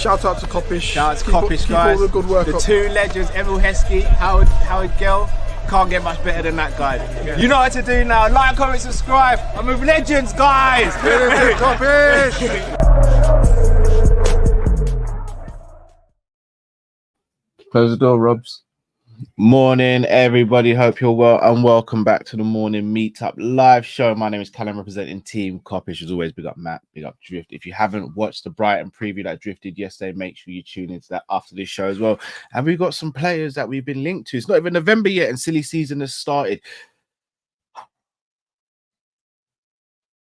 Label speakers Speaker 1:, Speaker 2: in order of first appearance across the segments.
Speaker 1: Shout out to Kopish.
Speaker 2: Shout out to Kopish, guys.
Speaker 1: Keep all the good work
Speaker 2: the
Speaker 1: up.
Speaker 2: two legends, Emil Heskey, Howard Gill. Can't get much better than that guy. Yeah. You know what to do now. Like, comment, subscribe. I'm with legends, guys.
Speaker 1: Kopish.
Speaker 3: Close the door, Robs. Morning, everybody. Hope you're well and welcome back to the morning meetup live show. My name is Callum, representing Team Kopish. As always, big up Matt, big up Drift. If you haven't watched the Brighton preview that drifted yesterday, make sure you tune into that after this show as well. And we've got some players that we've been linked to. It's not even November yet and silly season has started.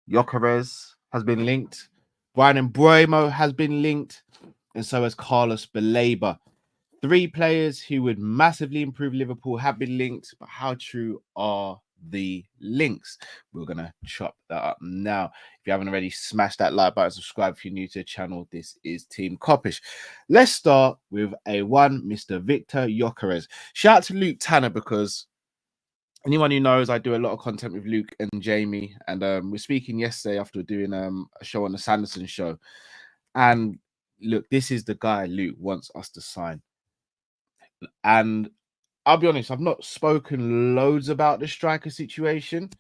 Speaker 3: GYÖKERES has been linked. MBEUMO has been linked. And so has BALEBA. Three players who would massively improve Liverpool have been linked, but how true are the links? We're going to chop that up now. If you haven't already, smash that like button, subscribe if you're new to the channel. This is Team Kopish. Let's start with A1, Mr. Victor GYÖKERES. Shout out to Luke Tanner, because anyone who knows, I do a lot of content with Luke and Jamie, and we're speaking yesterday after doing a show on the Sanderson show. And look, this is the guy Luke wants us to sign. And I'll be honest, I've not spoken loads about the striker situation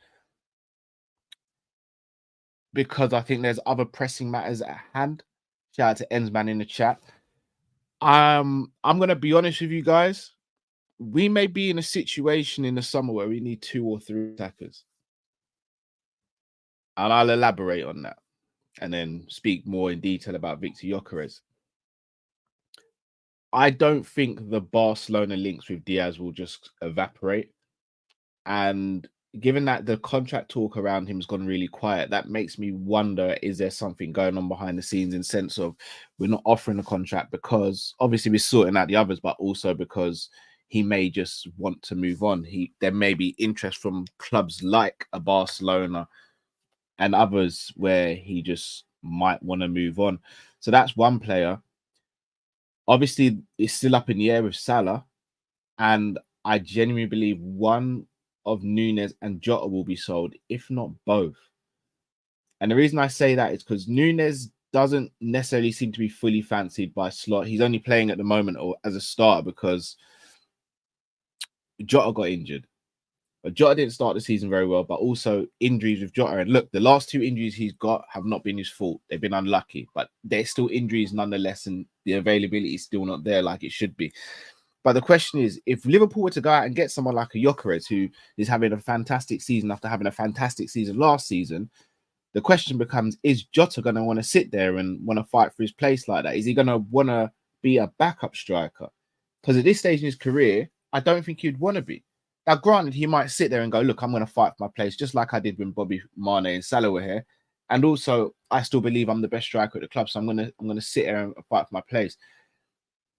Speaker 3: because I think there's other pressing matters at hand. Shout out to Ensman in the chat. I'm going to be honest with you guys. We may be in a situation in the summer where we need 2 or 3 attackers. And I'll elaborate on that and then speak more in detail about Victor GYÖKERES. I don't think the Barcelona links with Diaz will just evaporate. And given that the contract talk around him has gone really quiet, that makes me wonder, is there something going on behind the scenes in sense of we're not offering a contract because obviously we're sorting out the others, but also because he may just want to move on. There may be interest from clubs like a Barcelona and others where he just might want to move on. So that's one player. Obviously, it's still up in the air with Salah, and I genuinely believe one of Núñez and Jota will be sold, if not both. And the reason I say that is because Núñez doesn't necessarily seem to be fully fancied by Slot. He's only playing at the moment or as a starter because Jota got injured. But Jota didn't start the season very well, but also injuries with Jota. And look, the last 2 injuries he's got have not been his fault. They've been unlucky, but they're still injuries nonetheless, and the availability is still not there like it should be. But the question is, if Liverpool were to go out and get someone like a GYÖKERES who is having a fantastic season after having a fantastic season last season, the question becomes, is Jota going to want to sit there and want to fight for his place like that? Is he going to want to be a backup striker? Because at this stage in his career, I don't think he'd want to be. Now, granted, he might sit there and go, look, I'm going to fight for my place, just like I did when Bobby Mane and Salah were here. And also, I still believe I'm the best striker at the club, so I'm going to sit there and fight for my place.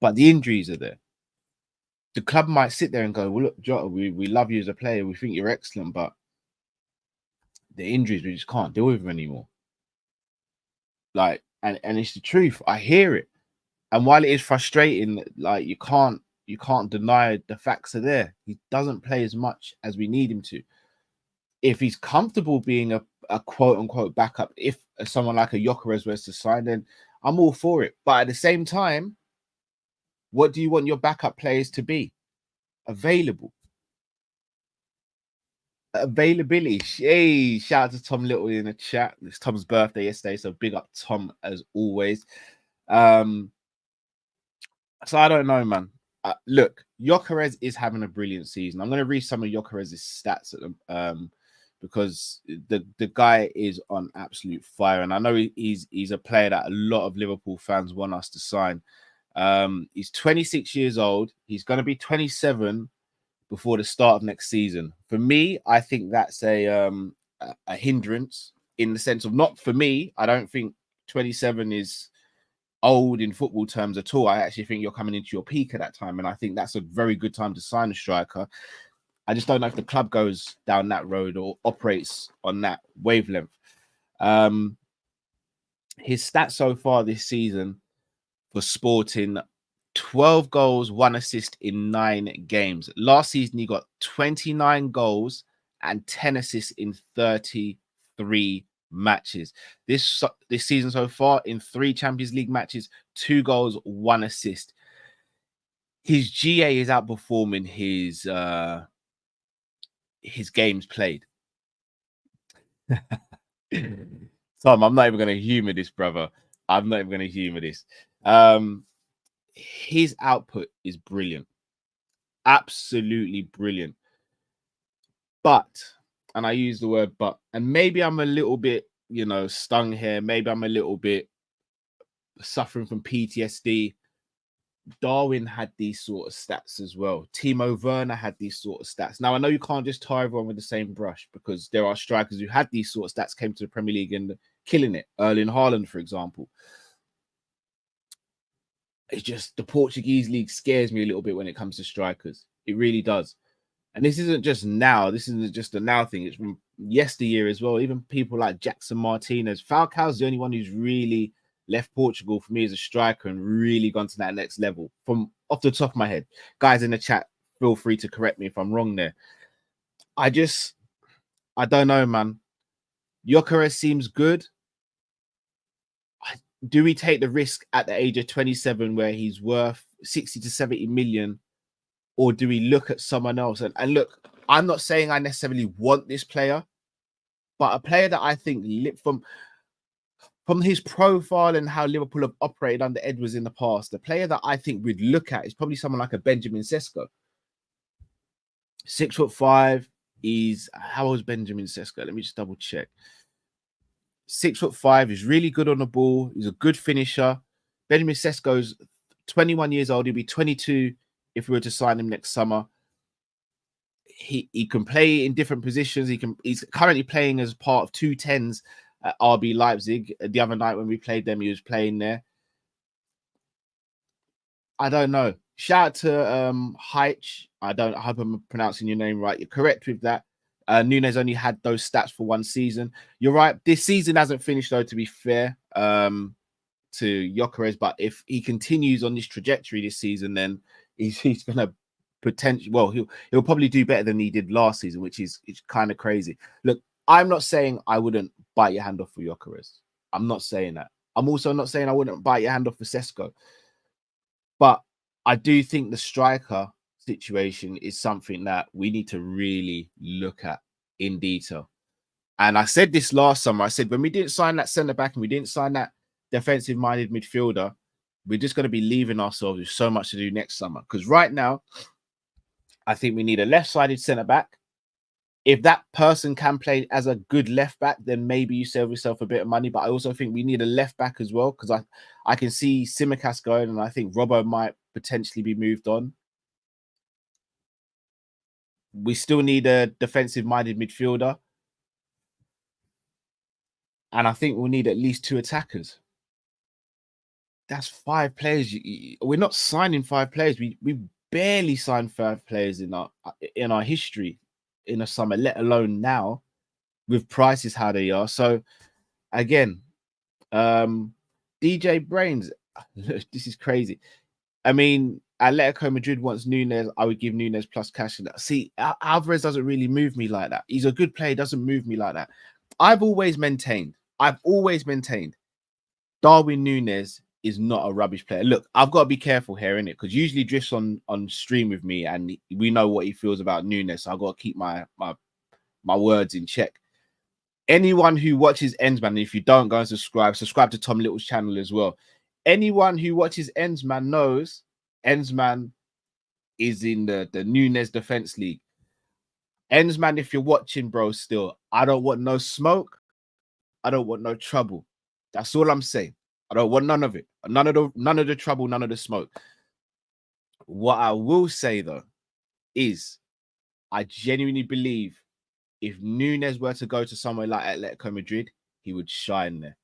Speaker 3: But the injuries are there. The club might sit there and go, well, look, Jota, we love you as a player. We think you're excellent, but the injuries, we just can't deal with them anymore. Like, and it's the truth. I hear it. And while it is frustrating, like, you can't deny the facts are there. He doesn't play as much as we need him to. If he's comfortable being a quote-unquote backup, if someone like a GYÖKERES was to sign, then I'm all for it. But at the same time, what do you want your backup players to be? Available. Availability. Hey, shout out to Tom Little in the chat. It's Tom's birthday yesterday, so big up Tom as always. So I don't know, man. Look, GYÖKERES is having a brilliant season. I'm going to read some of GYÖKERES' stats at them because the guy is on absolute fire, and I know he's a player that a lot of Liverpool fans want us to sign. He's 26 years old. He's going to be 27 before the start of next season. For me, I think that's a hindrance in the sense of, not for me. I don't think 27 is old in football terms at all. I actually think you're coming into your peak at that time, and I think that's a very good time to sign a striker. I just don't know if the club goes down that road or operates on that wavelength. His stats so far this season for Sporting: 12 goals, 1 assist in 9 games. Last season, he got 29 goals and 10 assists in 33 matches. This season so far, in 3 Champions League matches, 2 goals, 1 assist. His GA is outperforming his games played. Tom, I'm not even going to humor this, brother. I'm not even going to humor this. His output is brilliant. Absolutely brilliant. But, and I use the word but, and maybe I'm a little bit, you know, stung here. Maybe I'm a little bit suffering from PTSD. Darwin had these sort of stats as well. Timo Werner had these sort of stats. Now, I know you can't just tie everyone with the same brush, because there are strikers who had these sort of stats, came to the Premier League and killing it. Erling Haaland, for example. It's just the Portuguese league scares me a little bit when it comes to strikers. It really does. And this isn't just now. This isn't just a now thing. It's from yesteryear as well. Even people like Jackson Martinez. Falcao's the only one who's really left Portugal for me as a striker and really gone to that next level. From off the top of my head, guys in the chat, feel free to correct me if I'm wrong there. I don't know, man. Gyökeres seems good. Do we take the risk at the age of 27 where he's worth 60 to 70 million? Or do we look at someone else? And look, I'm not saying I necessarily want this player, but a player that I think from his profile and how Liverpool have operated under Edwards in the past, the player that I think we'd look at is probably someone like a Benjamin Sesko. 6'5". How old is Benjamin Sesko? Let me just double check. 6'5". He's really good on the ball. He's a good finisher. Benjamin Sesko's 21 years old. He'll be 22 if we were to sign him next summer. He can play in different positions. He's currently playing as part of 2 10s at RB Leipzig. The other night when we played them, he was playing there. I don't know. Shout out to Heich. I hope I'm pronouncing your name right. You're correct with that. Nunes only had those stats for 1 season. You're right. This season hasn't finished, though, to be fair, to Gyökeres. But if he continues on this trajectory this season, then he's going to potentially, well, he'll probably do better than he did last season, which is kind of crazy. Look, I'm not saying I wouldn't bite your hand off for Gyökeres. I'm not saying that. I'm also not saying I wouldn't bite your hand off for Sesko. But I do think the striker situation is something that we need to really look at in detail. And I said this last summer. I said when we didn't sign that centre-back and we didn't sign that defensive-minded midfielder, we're just going to be leaving ourselves with so much to do next summer. Because right now, I think we need a left-sided centre-back. If that person can play as a good left-back, then maybe you save yourself a bit of money. But I also think we need a left-back as well, because I can see Tsimikas going, and I think Robbo might potentially be moved on. We still need a defensive-minded midfielder. And I think we'll need at least 2 attackers. That's 5 players. We're not signing 5 players. We barely signed 5 players in our history in a summer, let alone now with prices how they are. So again, DJ Brains, this is crazy. I mean, Atletico Madrid wants Nunes. I would give Nunes plus cash. See, Alvarez doesn't really move me like that. He's a good player, doesn't move me like that. I've always maintained Darwin Nunes is not a rubbish player. Look, I've got to be careful here, innit? Because usually Drift's on stream with me and we know what he feels about Nunes. So I've got to keep my words in check. Anyone who watches Endsman, if you don't, go and subscribe to Tom Little's channel as well. Anyone who watches Endsman knows Endsman is in the Nunes Defense League. Endsman, if you're watching, bro, still, I don't want no smoke. I don't want no trouble. That's all I'm saying. I don't want none of it. None of the trouble, none of the smoke. What I will say, though, is I genuinely believe if Nunes were to go to somewhere like Atletico Madrid, he would shine there.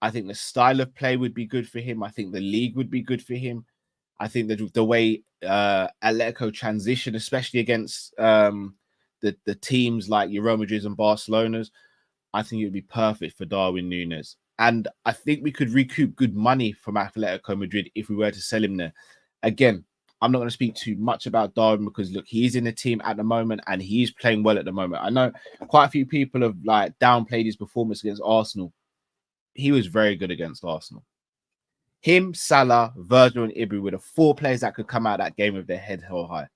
Speaker 3: I think the style of play would be good for him. I think the league would be good for him. I think that the way Atletico transition, especially against the teams like Real Madrid and Barcelona's, I think it would be perfect for Darwin Nunes. And I think we could recoup good money from Atletico Madrid if we were to sell him there. Again, I'm not going to speak too much about Darwin because look, he's in the team at the moment and he's playing well at the moment. I know quite a few people have like downplayed his performance against Arsenal. He was very good against Arsenal. Him, Salah, Virgil, and Ibra were the 4 players that could come out of that game with their head held high.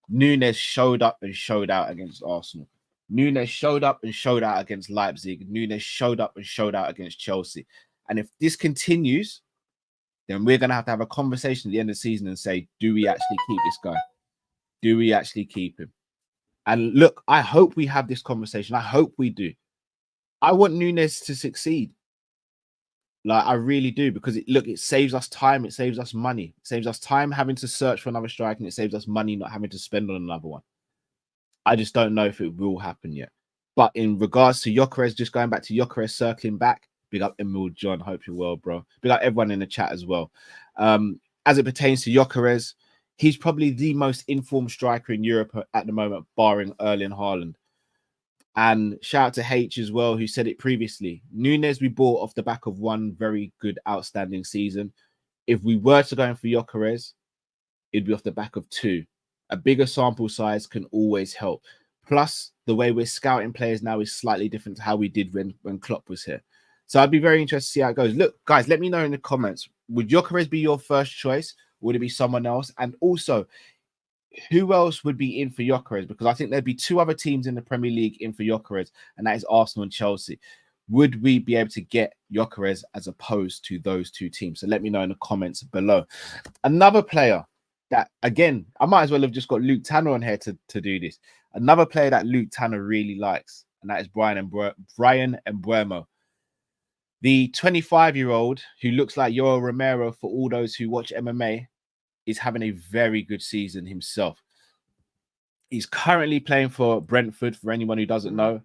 Speaker 3: Nunes showed up and showed out against Arsenal. Nunes showed up and showed out against Leipzig. Nunes showed up and showed out against Chelsea. And if this continues, then we're going to have a conversation at the end of the season and say, do we actually keep this guy? Do we actually keep him? And look, I hope we have this conversation. I hope we do. I want Nunes to succeed. Like, I really do, because it saves us time. It saves us money. It saves us time having to search for another striker, and it saves us money not having to spend on another one. I just don't know if it will happen yet. But in regards to GYÖKERES, just going back to GYÖKERES, circling back, big up Emil John. Hope you're well, bro. Big up everyone in the chat as well. As it pertains to GYÖKERES, he's probably the most informed striker in Europe at the moment, barring Erling Haaland. And shout out to H as well, who said it previously. Nunes we bought off the back of one very good, outstanding season. If we were to go in for GYÖKERES, it'd be off the back of 2. A bigger sample size can always help. Plus, the way we're scouting players now is slightly different to how we did when Klopp was here. So I'd be very interested to see how it goes. Look, guys, let me know in the comments. Would GYÖKERES be your first choice? Would it be someone else? And also, who else would be in for GYÖKERES? Because I think there'd be 2 other teams in the Premier League in for GYÖKERES, and that is Arsenal and Chelsea. Would we be able to get GYÖKERES as opposed to those 2 teams? So let me know in the comments below. Another player that, again, I might as well have just got Luke Tanner on here to do this. Another player that Luke Tanner really likes, and that is Bryan MBEUMO. The 25-year-old who looks like Yoel Romero for all those who watch MMA is having a very good season himself. He's currently playing for Brentford, for anyone who doesn't know.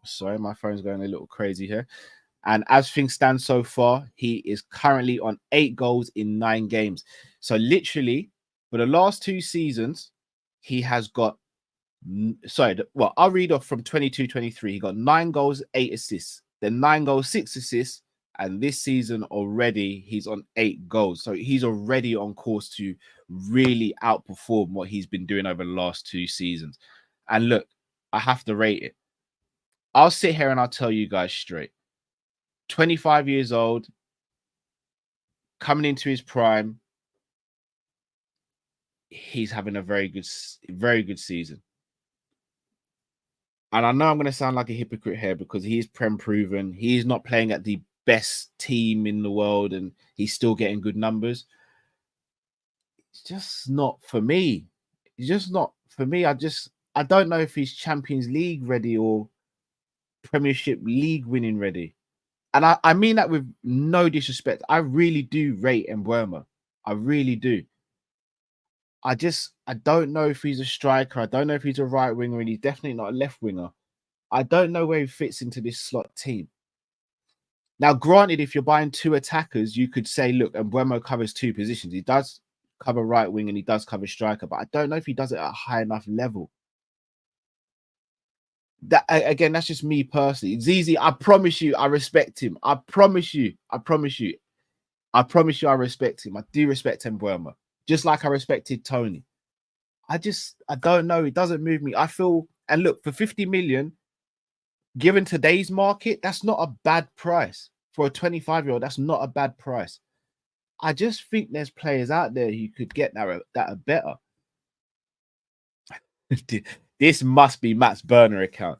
Speaker 3: Sorry, my phone's going a little crazy here. And as things stand so far, he is currently on 8 goals in 9 games. So literally, for the last 2 seasons, he has got... well, I'll read off from 22-23. He got 9 goals, 8 assists. Then 9 goals, 6 assists. And this season already, he's on 8 goals. So he's already on course to really outperform what he's been doing over the last 2 seasons. And look, I have to rate it. I'll sit here and I'll tell you guys straight. 25 years old, coming into his prime. He's having a very good season. And I know I'm going to sound like a hypocrite here because he's Prem proven. He's not playing at the best team in the world and he's still getting good numbers. It's just not for me. It's just not for me. I don't know if he's Champions League ready or Premiership League winning ready. And I mean that with no disrespect. I really do rate MBEUMO. I really do. I don't know if he's a striker. I don't know if he's a right winger, and he's definitely not a left winger. I don't know where he fits into this slot team. Now, granted, if you're buying 2 attackers, you could say, look, MBEUMO covers 2 positions. He does cover right wing and he does cover striker, but I don't know if he does it at a high enough level. That again, that's just me personally. Zizi, I promise you, I respect him. I promise you, I respect him. I do respect MBEUMO, just like I respected Tony. I don't know. It doesn't move me. I feel, and look, for 50 million, given today's market, that's not a bad price for a 25-year-old. That's not a bad price. I just think there's players out there who could get that are better. This must be Matt's burner account.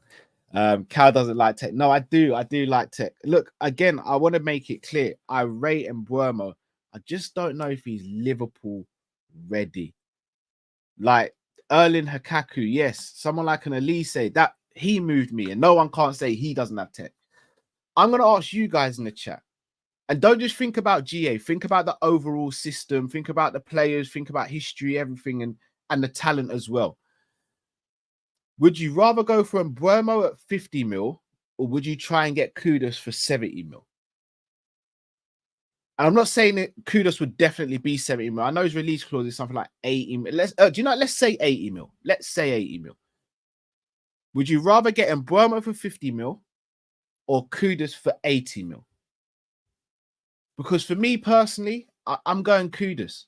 Speaker 3: Cal doesn't like tech. No, I do like tech. Look, again, I want to make it clear. I rate MBEUMO. I just don't know if he's Liverpool ready. Like Erling Hakaku, yes. Someone like an Elise, that he moved me, and no one can't say he doesn't have tech. I'm going to ask you guys in the chat. And don't just think about GA. Think about the overall system. Think about the players. Think about history, everything, and the talent as well. Would you rather go for MBEUMO at 50 mil, or would you try and get Kudus for 70 mil? And I'm not saying that Kudus would definitely be 70 mil. I know his release clause is something like 80 mil. Do you know? Let's say 80 mil. Let's say 80 mil. Would you rather get MBEUMO for 50 mil or Kudus for 80 mil? Because for me personally, I'm going Kudus.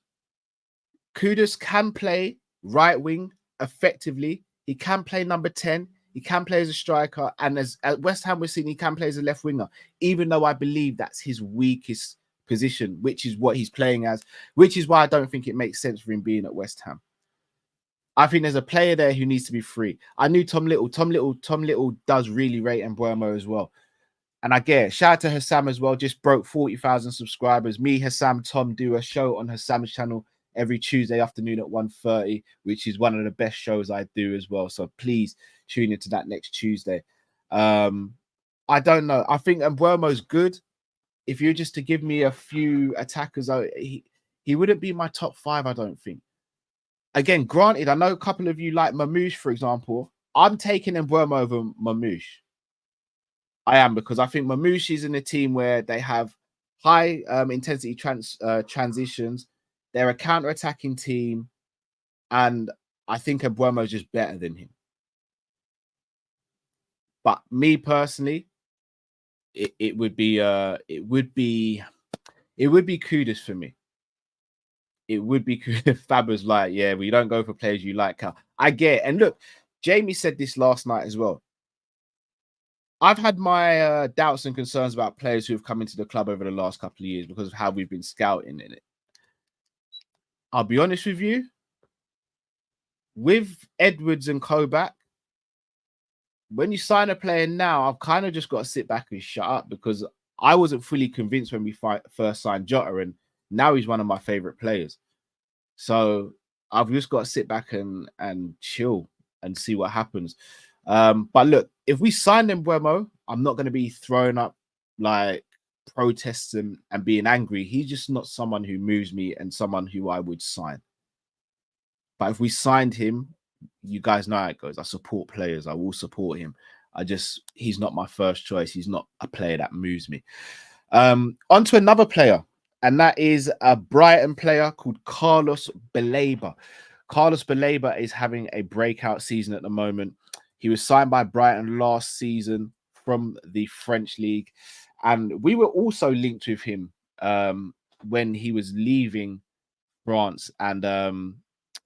Speaker 3: Kudus can play right wing effectively. He can play number 10. He can play as a striker. And as at West Ham, we're seeing he can play as a left winger, even though I believe that's his weakest position, which is what he's playing as, which is why I don't think it makes sense for him being at West Ham. I think there's a player there who needs to be free. I knew Tom Little does really rate MBEUMO as well. And I get it. Shout out to Hassam as well. Just broke 40,000 subscribers. Me, Hassam, Tom do a show on Hassam's channel every Tuesday afternoon at 1:30, which is one of the best shows I do as well. So please tune into that next Tuesday. I don't know. I think MBEUMO's good. If you're just to give me a few attackers, he wouldn't be my top 5, I don't think. Again, granted, I know a couple of you like Mamouche, for example. I'm taking MBEUMO over Mamouche. I am, because I think Mamouche is in a team where they have high intensity transitions. They're a counter-attacking team, and I think MBEUMO is just better than him. But me personally, it would be Kudus for me. It would be Faber's like, yeah, we don't go for players you like. I get it. And look, Jamie said this last night as well. I've had my doubts and concerns about players who have come into the club over the last couple of years because of how we've been scouting in it. I'll be honest with you. With Edwards and Kovac, when you sign a player now, I've kind of just got to sit back and shut up, because I wasn't fully convinced when we first signed Jota, and now he's one of my favorite players. So I've just got to sit back and chill and see what happens. But look, if we sign MBEUMO, I'm not going to be throwing up like protests and being angry. He's just not someone who moves me and someone who I would sign. But if we signed him, you guys know how it goes. I support players. I will support him. He's not my first choice. He's not a player that moves me. On to another player, and that is a Brighton player called Carlos Baleba. Carlos Baleba is having a breakout season at the moment. He was signed by Brighton last season from the French league, and we were also linked with him when he was leaving France and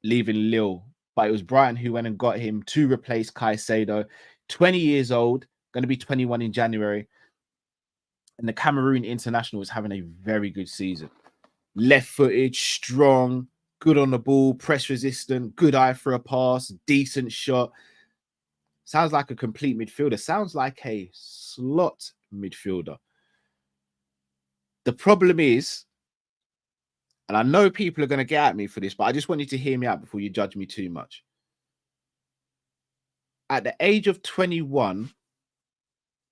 Speaker 3: leaving Lille. But it was Brighton who went and got him to replace Caicedo. 20 years old, going to be 21 in January. And the Cameroon international is having a very good season. Left-footed, strong, good on the ball, press resistant, good eye for a pass, decent shot. Sounds like a complete midfielder. Sounds like a slot midfielder. The problem is, and I know people are going to get at me for this, but I just want you to hear me out before you judge me too much. At the age of 21,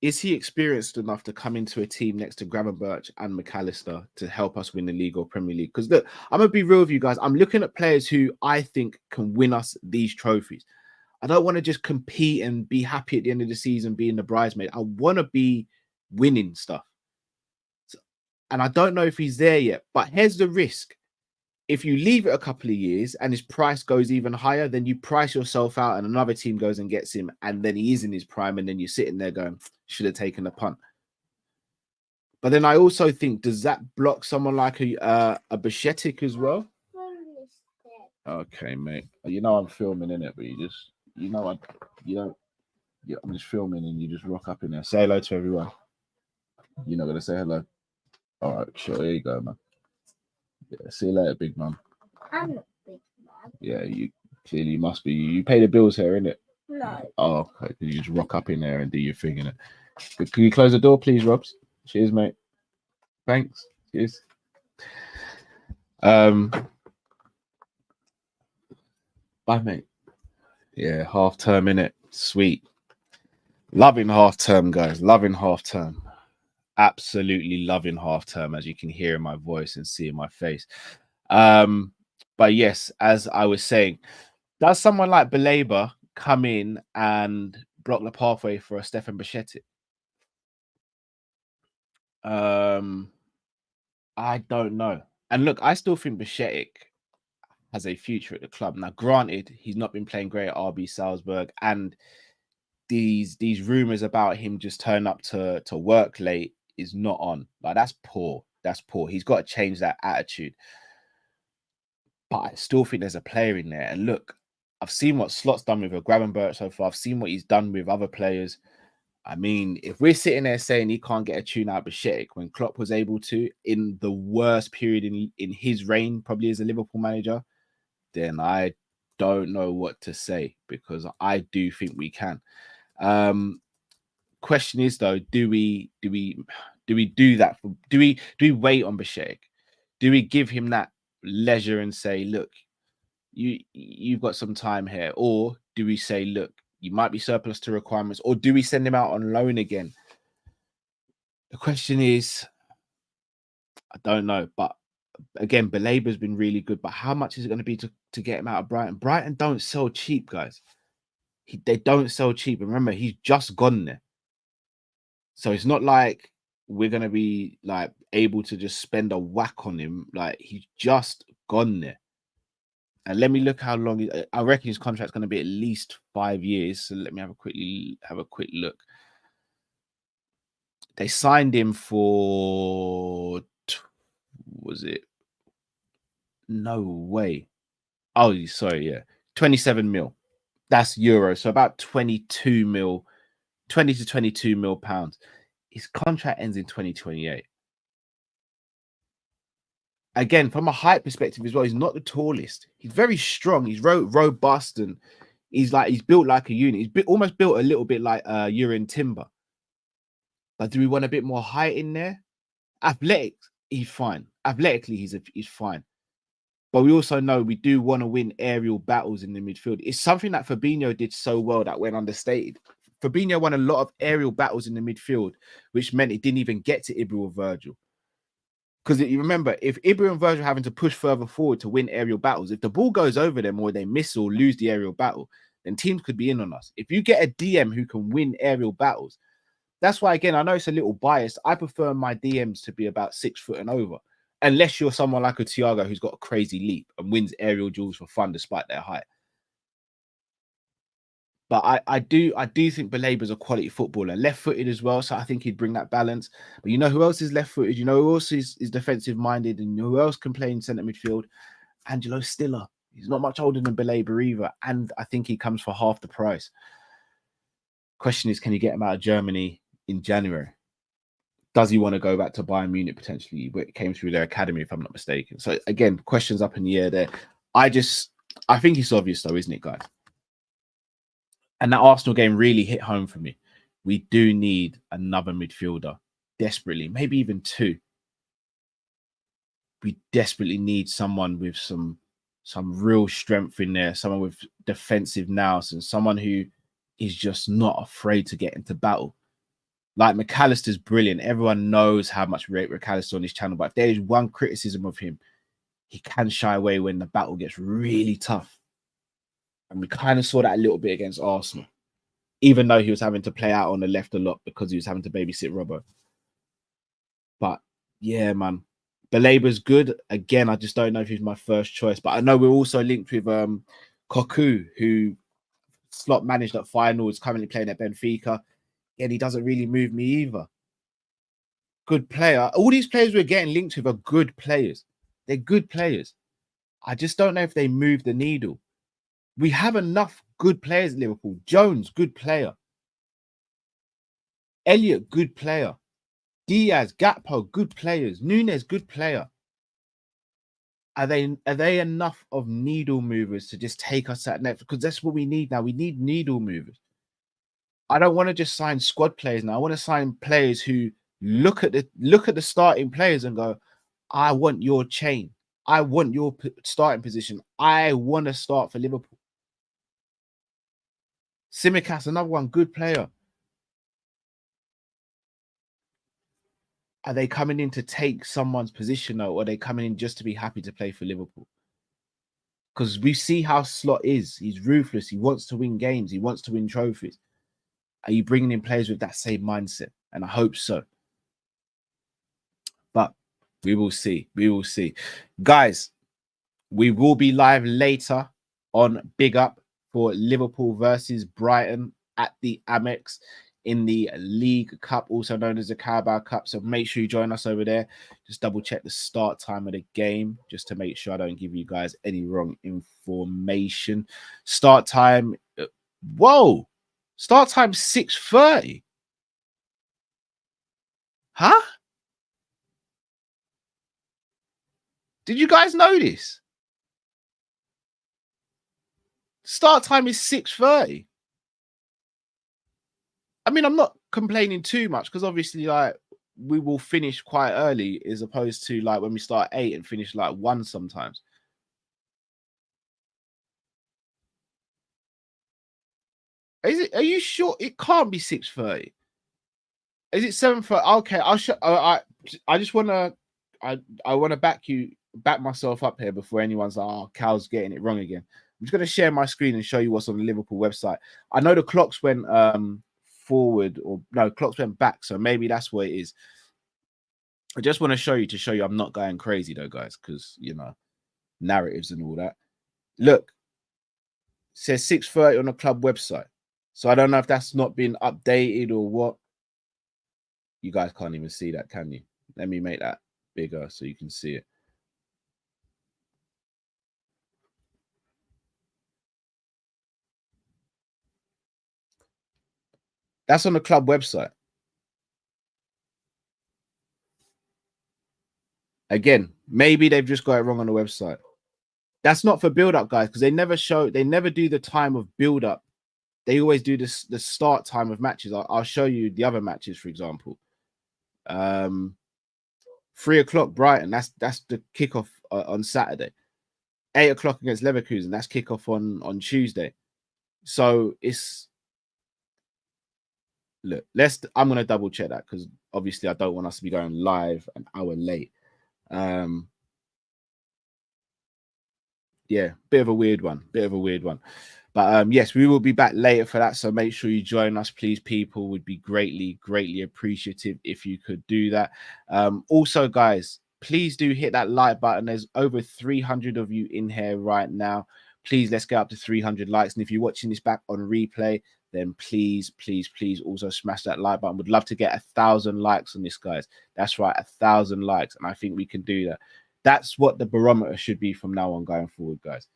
Speaker 3: is he experienced enough to come into a team next to Gravenberch and McAllister to help us win the league or Premier League? Because look, I'm going to be real with you guys. I'm looking at players who I think can win us these trophies. I don't want to just compete and be happy at the end of the season being the bridesmaid. I want to be winning stuff. And I don't know if he's there yet, but here's the risk. If you leave it a couple of years and his price goes even higher, then you price yourself out and another team goes and gets him, and then he is in his prime, and then you're sitting there going, should have taken a punt. But then I also think, does that block someone like a Bajcetic as well? Okay, mate. You know I'm filming in it, but I'm just filming and you just rock up in there. Say hello to everyone. You're not gonna say hello. All right, sure. Here you go, man. Yeah, see you later, big man.
Speaker 4: I'm not big man.
Speaker 3: Yeah, you clearly must be. You pay the bills here, innit?
Speaker 4: No.
Speaker 3: Oh, okay. You just rock up in there and do your thing, innit? Can you close the door, please, Robs? Cheers, mate. Thanks. Cheers. Bye, mate. Yeah, half term, innit? Sweet. Loving half term, guys. Loving half term. Absolutely loving half term, as you can hear in my voice and see in my face. But yes, as I was saying, does someone like Baleba come in and block the pathway for a Stefan Bajcetic? I don't know. And look, I still think Bajcetic has a future at the club. Now, granted, he's not been playing great at RB Salzburg, and these rumors about him just turning up to work late is not on. Like, that's poor. That's poor. He's got to change that attitude. but I still think there's a player in there. And look, I've seen what Slot's done with Gravenberch so far. I've seen what he's done with other players. I mean, if we're sitting there saying he can't get a tune out of Besiktas when Klopp was able to in the worst period in his reign, probably as a Liverpool manager, then I don't know what to say, because I do think we can. Question is though, do we do that? Do we wait on Besiktas? Do we give him that leisure and say, look, you've got some time here? Or do we say, look, you might be surplus to requirements? Or do we send him out on loan again? The question is, I don't know. But again, Baleba's been really good. But how much is it going to be to get him out of Brighton? Brighton don't sell cheap, guys. They don't sell cheap. And remember, he's just gone there. So it's not like we're going to be like able to just spend a whack on him. Like, he's just gone there. And let me look how long. I reckon his contract's going to be at least 5 years. So let me have a quick look. They signed him for, was it? No way. Oh, sorry, yeah. 27 mil. That's euros. So about 22 mil, 20 to 22 mil pounds. His contract ends in 2028. Again, from a height perspective as well, he's not the tallest. He's very strong. He's robust, and he's built like a unit. He's almost built a little bit like Urin Timber. But do we want a bit more height in there? Athletics, he's fine. Athletically, he's fine. But we also know we do want to win aerial battles in the midfield. It's something that Fabinho did so well that went understated. Fabinho won a lot of aerial battles in the midfield, which meant it didn't even get to Ibra or Virgil. Because you remember, if Ibra and Virgil are having to push further forward to win aerial battles, if the ball goes over them or they miss or lose the aerial battle, then teams could be in on us. If you get a DM who can win aerial battles, that's why, again, I know it's a little biased. I prefer my DMs to be about 6 foot and over, unless you're someone like a Thiago who's got a crazy leap and wins aerial duels for fun despite their height. But I do think Baleba's a quality footballer, left-footed as well, so I think he'd bring that balance. But you know who else is left-footed? You know who else is defensive-minded? And who else can play in centre midfield? Angelo Stiller. He's not much older than Baleba either, and I think he comes for half the price. Question is, can you get him out of Germany in January? Does he want to go back to Bayern Munich potentially? It came through their academy, if I'm not mistaken. So again, questions up in the air there. I think it's obvious though, isn't it, guys? And that Arsenal game really hit home for me. We do need another midfielder desperately, maybe even two. We desperately need someone with some real strength in there, someone with defensive nous, and someone who is just not afraid to get into battle. Like, McAllister's brilliant. Everyone knows how much we rate McAllister on this channel, but if there is one criticism of him, he can shy away when the battle gets really tough. And we kind of saw that a little bit against Arsenal, even though he was having to play out on the left a lot because he was having to babysit Robbo. But yeah, man, Baleba's good. Again, I just don't know if he's my first choice, but I know we're also linked with Koku, who Slot managed at final, is currently playing at Benfica. And he doesn't really move me either. Good player. All these players we're getting linked with are good players. They're good players. I just don't know if they move the needle. We have enough good players at Liverpool. Jones, good player. Elliott, good player. Diaz, Gakpo, good players. Nunes, good player. Are they enough of needle movers to just take us at next? Because that's what we need now. We need needle movers. I don't want to just sign squad players now. I want to sign players who look at the starting players and go, I want your chain. I want your starting position. I want to start for Liverpool. Tsimikas, another one, good player. Are they coming in to take someone's position, or are they coming in just to be happy to play for Liverpool? Because we see how Slot is. He's ruthless. He wants to win games. He wants to win trophies. Are you bringing in players with that same mindset? And I hope so. But we will see. We will see. Guys, we will be live later on Big Up for Liverpool versus Brighton at the Amex. in the League Cup, also known as the Carabao Cup. So make sure you join us over there. Just double check the start time of the game just to make sure I don't give you guys any wrong information. Start time, whoa, start time 6:30. Huh? Did you guys know this? Start time is 6:30. I mean, I'm not complaining too much because obviously, like, we will finish quite early as opposed to like when we start at 8 and finish like 1 sometimes. Is it? Are you sure it can't be 6:30? Is it 7:30? Okay, I'll show. I just wanna. I want to back myself up here before anyone's like, "Oh, Cal's getting it wrong again." I'm just gonna share my screen and show you what's on the Liverpool website. I know the clocks went forward, or no, clocks went back, so maybe that's what it is. I just want to show you I'm not going crazy though, guys, because you know, narratives and all that. Look, it says 6:30 on the club website. So I don't know if that's not been updated or what. You guys can't even see that, can you? Let me make that bigger so you can see it. That's on the club website. Again, maybe they've just got it wrong on the website. That's not for build-up, guys, because they never do the time of build-up. They always do the start time of matches. I'll show you the other matches, for example. 3 o'clock Brighton, that's the kickoff on Saturday. 8 o'clock against Leverkusen, that's kickoff on Tuesday. So it's, look, I'm going to double check that because obviously I don't want us to be going live an hour late. Yeah, bit of a weird one. But yes, we will be back later for that. So make sure you join us, please, people. Would be greatly appreciative if you could do that. Also, guys, please do hit that like button. There's over 300 of you in here right now. Please, let's get up to 300 likes. And if you're watching this back on replay, then please also smash that like button. Would love to get 1,000 likes on this, guys. That's right, 1,000 likes. And I think we can do that. That's what the barometer should be from now on going forward, guys.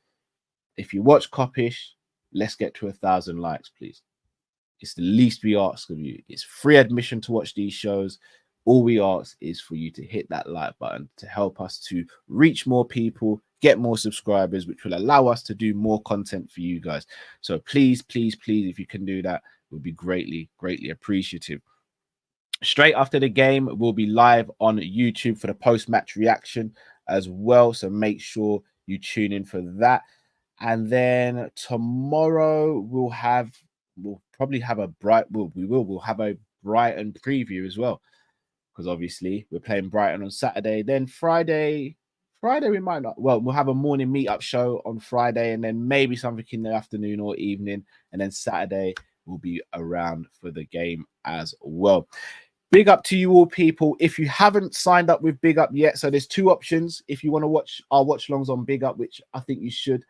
Speaker 3: If you watch Kopish, let's get to 1,000 likes, please. It's the least we ask of you. It's free admission to watch these shows. All we ask is for you to hit that like button to help us to reach more people, get more subscribers, which will allow us to do more content for you guys. So please, if you can do that, we'll be greatly appreciative. Straight after the game, we'll be live on YouTube for the post-match reaction as well. So make sure you tune in for that. And then tomorrow we'll probably have a Brighton preview as well, because obviously we're playing Brighton on Saturday. Then Friday we might not. Well, we'll have a morning meetup show on Friday, and then maybe something in the afternoon or evening, and then Saturday we'll be around for the game as well. Big up to you all, people. If you haven't signed up with Big Up yet, so there's 2 options. If you want to watch our watch-alongs on Big Up, which I think you should,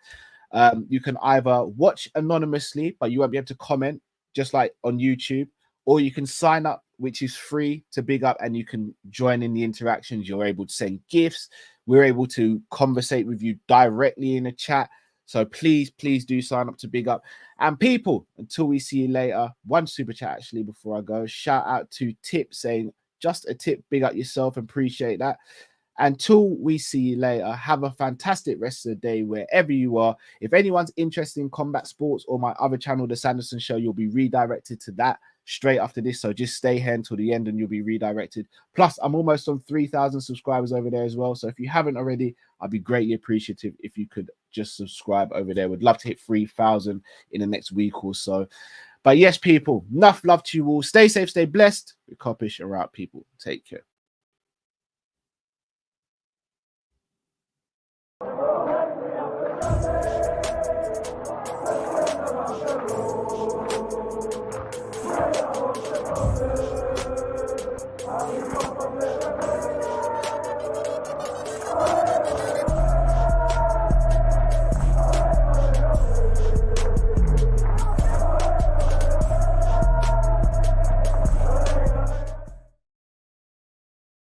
Speaker 3: you can either watch anonymously, but you won't be able to comment, just like on YouTube, or you can sign up, which is free, to Big Up, and you can join in the interactions. You're able to send gifts. We're able to conversate with you directly in the chat. So please do sign up to Big Up. And people, until we see you later, one super chat actually before I go. Shout out to Tip saying, just a tip, big up yourself, appreciate that. Until we see you later, have a fantastic rest of the day wherever you are. If anyone's interested in combat sports or my other channel, The Sanderson Show, you'll be redirected to that straight after this. So just stay here until the end and you'll be redirected. Plus, I'm almost on 3,000 subscribers over there as well. So if you haven't already, I'd be greatly appreciative if you could just subscribe over there. Would love to hit 3,000 in the next week or so. But yes, people, enough love to you all. Stay safe, stay blessed. Kopish are out, people. Take care.